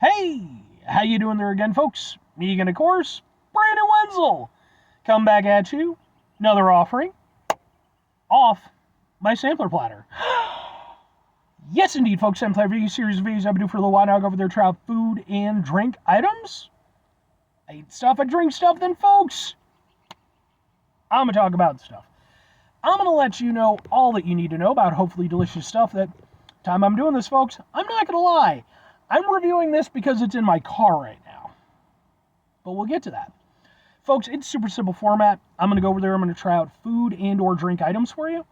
Hey, how you doing there again, folks? Me again, of course, Brandon Wenzel. Come back at you. Another offering off my sampler platter. Yes, indeed, folks. Sampler review series of videos I've been doing for a little while now. I go over there, try out food and drink items. I eat stuff, I drink stuff, then, folks, I'm going to talk about stuff. I'm going to let you know all that you need to know about hopefully delicious stuff. That time I'm doing this, folks, I'm not going to lie. I'm reviewing this because it's in my car right now. But we'll get to that. Folks, it's super simple format. I'm going to go over there. I'm going to try out food and or drink items for you.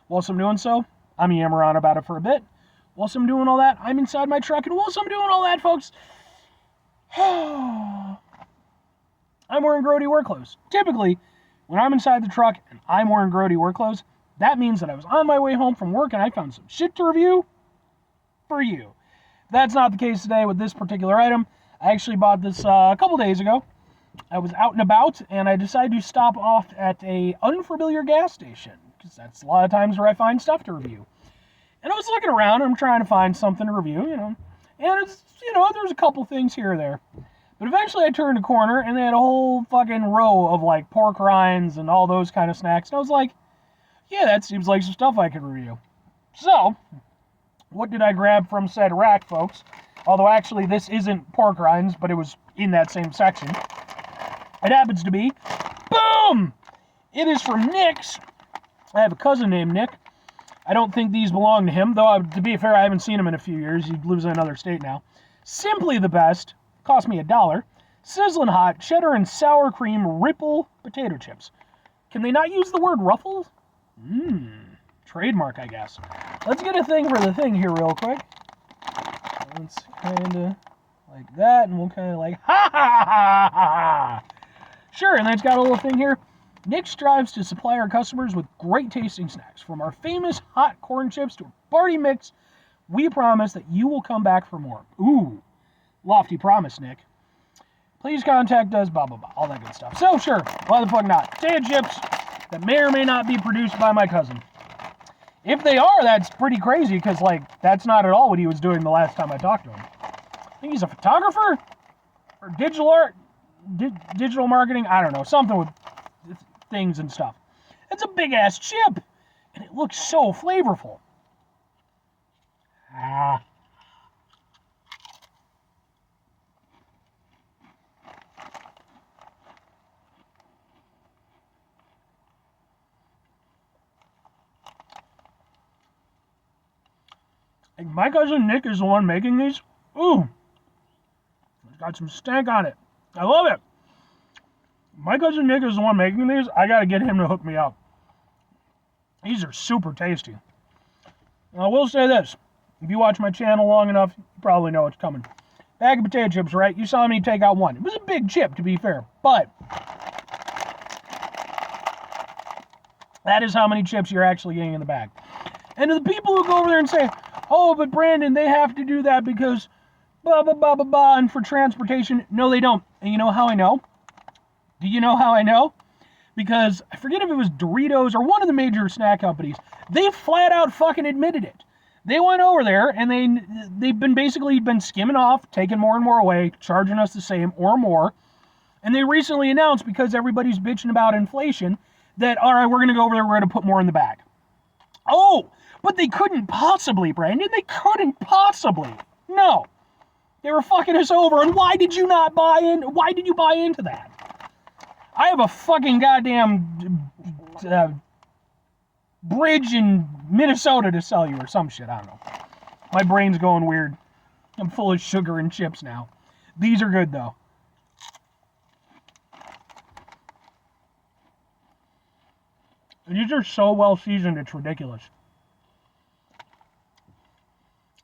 Whilst I'm doing so, I'm yammering on about it for a bit. Whilst I'm doing all that, I'm inside my truck. And whilst I'm doing all that, folks, I'm wearing grody work clothes. Typically, when I'm inside the truck and I'm wearing grody work clothes, that means that I was on my way home from work and I found some shit to review for you. That's not the case today with this particular item. I actually bought this a couple days ago. I was out and about, and I decided to stop off at a unfamiliar gas station, because that's a lot of times where I find stuff to review. And I was looking around, and I'm trying to find something to review, and it's, there's a couple things here or there. But eventually I turned a corner, and they had a whole fucking row of, like, pork rinds and all those kind of snacks, and I was like, yeah, that seems like some stuff I could review. So, what did I grab from said rack, folks? Although actually this isn't pork rinds, but it was in that same section. It happens to be, boom! It is from Nick's. I have a cousin named Nick. I don't think these belong to him, though to be fair, I haven't seen him in a few years. He lives in another state now. Simply the best. Cost me $1. Sizzlin hot cheddar and sour cream ripple potato chips. Can they not use the word ruffle? Trademark, I guess. Let's get a thing for the thing here real quick. Let's kind of like that, and we'll kind of like, ha ha ha ha ha. Sure, and then it's got a little thing here. Nick strives to supply our customers with great tasting snacks. From our famous hot corn chips to a party mix, we promise that you will come back for more. Ooh, lofty promise, Nick. Please contact us, blah, blah, blah, all that good stuff. So, sure, why the fuck not? Potato chips that may or may not be produced by my cousin. If they are, that's pretty crazy, because, like, that's not at all what he was doing the last time I talked to him. I think he's a photographer? Or digital art? Digital marketing? I don't know. Something with things and stuff. It's a big-ass chip, and it looks so flavorful. My cousin Nick is the one making these. Ooh. It's got some stank on it. I love it. My cousin Nick is the one making these. I gotta get him to hook me up. These are super tasty. I will say this. If you watch my channel long enough, you probably know what's coming. Bag of potato chips, right? You saw me take out one. It was a big chip, to be fair. But that is how many chips you're actually getting in the bag. And to the people who go over there and say, oh, but Brandon, they have to do that because blah, blah, blah, blah, blah, and for transportation. No, they don't. And you know how I know? Do you know how I know? Because I forget if it was Doritos or one of the major snack companies. They flat out fucking admitted it. They went over there and they've been basically skimming off, taking more and more away, charging us the same or more. And they recently announced, because everybody's bitching about inflation, that, all right, we're going to go over there, we're going to put more in the bag. Oh, but they couldn't possibly, Brandon. They couldn't possibly. No. They were fucking us over, and why did you not buy in? Why did you buy into that? I have a fucking goddamn bridge in Minnesota to sell you or some shit. I don't know. My brain's going weird. I'm full of sugar and chips now. These are good, though. These are so well seasoned, it's ridiculous.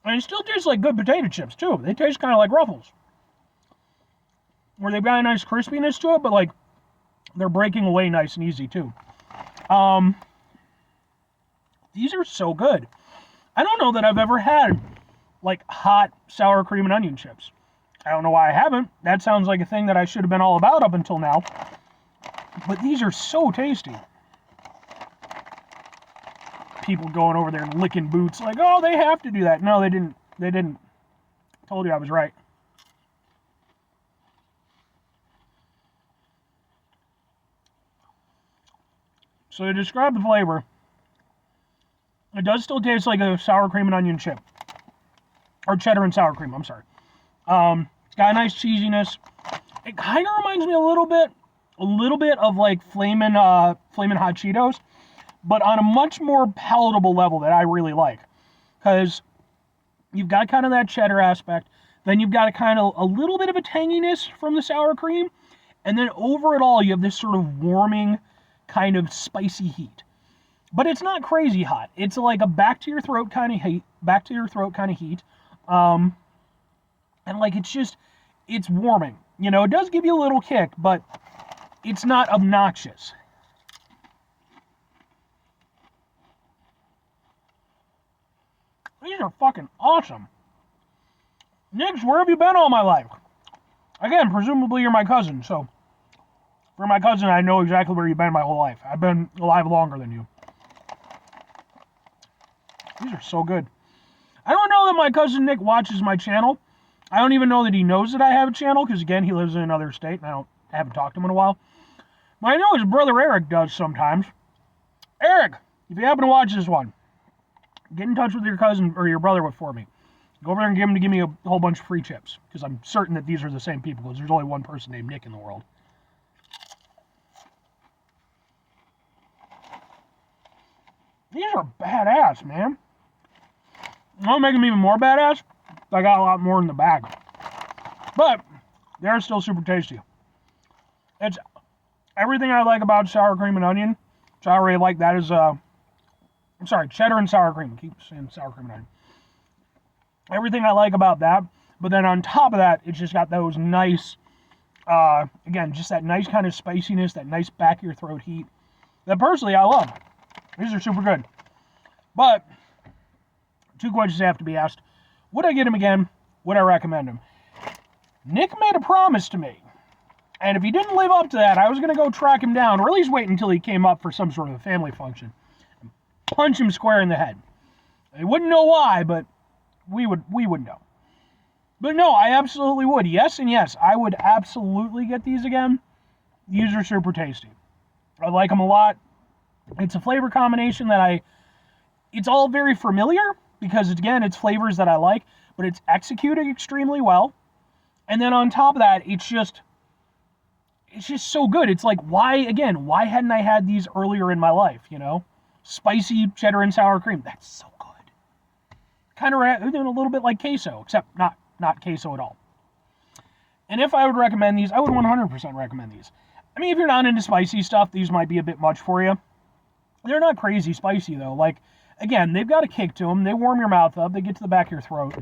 And it still tastes like good potato chips, too. They taste kind of like Ruffles. Where they've got a nice crispiness to it, but, like, they're breaking away nice and easy, too. These are so good. I don't know that I've ever had, like, hot sour cream and onion chips. I don't know why I haven't. That sounds like a thing that I should have been all about up until now. But these are so tasty. People going over there and licking boots like, oh, they have to do that. No, they didn't. They didn't. Told you I was right. So to describe the flavor, it does still taste like a sour cream and onion chip. Or cheddar and sour cream, I'm sorry. It's got a nice cheesiness. It kind of reminds me a little bit of like Flamin' Hot Cheetos, but on a much more palatable level that I really like. Because you've got kind of that cheddar aspect, then you've got a little bit of a tanginess from the sour cream, and then over it all you have this sort of warming kind of spicy heat. But it's not crazy hot. It's like a back to your throat kind of heat. And like it's warming. You know, it does give you a little kick, but it's not obnoxious. These are fucking awesome. Nix, where have you been all my life? Again, presumably you're my cousin, so for my cousin, I know exactly where you've been my whole life. I've been alive longer than you. These are so good. I don't know that my cousin Nick watches my channel. I don't even know that he knows that I have a channel, because again, he lives in another state, and I haven't talked to him in a while. But I know his brother Eric does sometimes. Eric, if you happen to watch this one, get in touch with your cousin or your brother for me. Go over there and get him to give me a whole bunch of free chips, because I'm certain that these are the same people, because there's only one person named Nick in the world. These are badass, man. What'll make them even more badass? I got a lot more in the bag. But they're still super tasty. It's everything I like about sour cream and onion. So I really like that is cheddar and sour cream. I keep saying sour cream and onion. Everything I like about that, but then on top of that, it's just got those nice, again, just that nice kind of spiciness, that nice back of your throat heat that personally I love. These are super good. But two questions have to be asked. Would I get him again? Would I recommend him? Nick made a promise to me. And if he didn't live up to that, I was going to go track him down, or at least wait until he came up for some sort of a family function, and punch him square in the head. I wouldn't know why, but we would know. But no, I absolutely would. Yes and yes, I would absolutely get these again. These are super tasty. I like them a lot. It's a flavor combination that it's all very familiar, because again, it's flavors that I like, but it's executed extremely well. And then on top of that, it's just so good. It's like, why hadn't I had these earlier in my life, you know? Spicy cheddar and sour cream. That's so good. Kind of a little bit like queso, except not queso at all. And if I would recommend these, I would 100% recommend these. I mean, if you're not into spicy stuff, these might be a bit much for you. They're not crazy spicy, though. Like, again, they've got a kick to them. They warm your mouth up. They get to the back of your throat.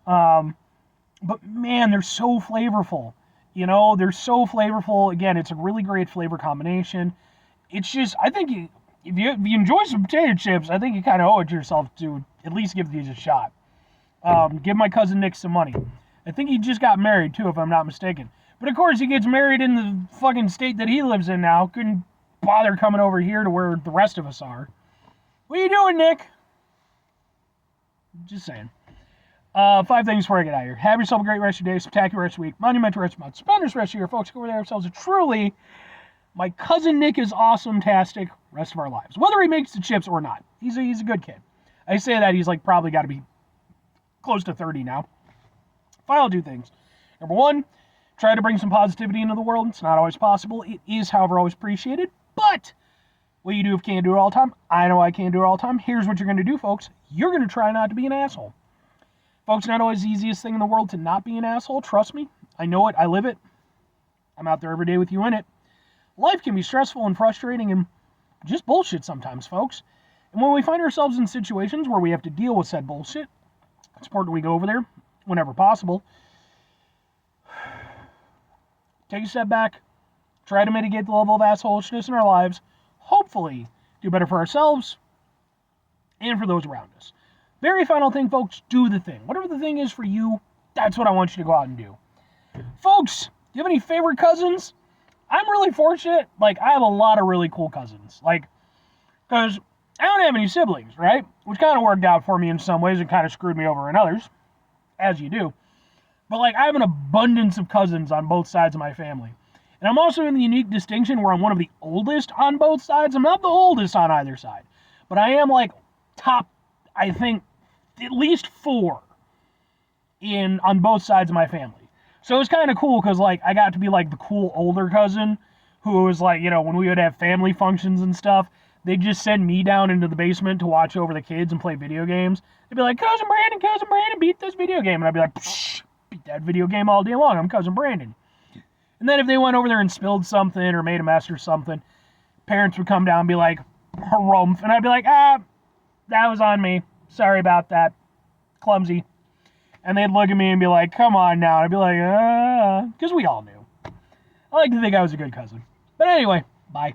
But, man, they're so flavorful. You know, they're so flavorful. Again, it's a really great flavor combination. It's just, I think if you enjoy some potato chips, I think you kind of owe it to yourself to at least give these a shot. Give my cousin Nick some money. I think he just got married, too, if I'm not mistaken. But, of course, he gets married in the fucking state that he lives in now. Couldn't bother coming over here to where the rest of us are. What are you doing, Nick? Just saying. 5 things before I get out of here. Have yourself a great rest of your day, spectacular rest of your week, monumental rest of your month, stupendous rest of your year, folks. Go over there ourselves. Truly, my cousin Nick is awesome-tastic rest of our lives. Whether he makes the chips or not. He's a good kid. I say that he's like probably got to be close to 30 now. Final 2 things. Number 1, try to bring some positivity into the world. It's not always possible. It is, however, always appreciated. But what you do if you can't do it all the time, I know I can't do it all the time. Here's what you're going to do, folks. You're going to try not to be an asshole. Folks, not always the easiest thing in the world to not be an asshole. Trust me. I know it. I live it. I'm out there every day with you in it. Life can be stressful and frustrating and just bullshit sometimes, folks. And when we find ourselves in situations where we have to deal with said bullshit, it's important we go over there whenever possible. Take a step back. Try to mitigate the level of assholishness in our lives. Hopefully, do better for ourselves and for those around us. Very final thing, folks, do the thing. Whatever the thing is for you, that's what I want you to go out and do. Folks, do you have any favorite cousins? I'm really fortunate. Like, I have a lot of really cool cousins. Like, because I don't have any siblings, right? Which kind of worked out for me in some ways and kind of screwed me over in others, as you do. But, like, I have an abundance of cousins on both sides of my family. And I'm also in the unique distinction where I'm one of the oldest on both sides. I'm not the oldest on either side, but I am like top, I think, at least 4 on both sides of my family. So it was kind of cool because like I got to be like the cool older cousin who was like, when we would have family functions and stuff, they'd just send me down into the basement to watch over the kids and play video games. They'd be like, Cousin Brandon, beat this video game. And I'd be like, psh, beat that video game all day long. I'm Cousin Brandon. And then if they went over there and spilled something or made a mess or something, parents would come down and be like, harumph. And I'd be like, that was on me. Sorry about that. Clumsy. And they'd look at me and be like, come on now. And I'd be like, because we all knew. I like to think I was a good cousin. But anyway, bye.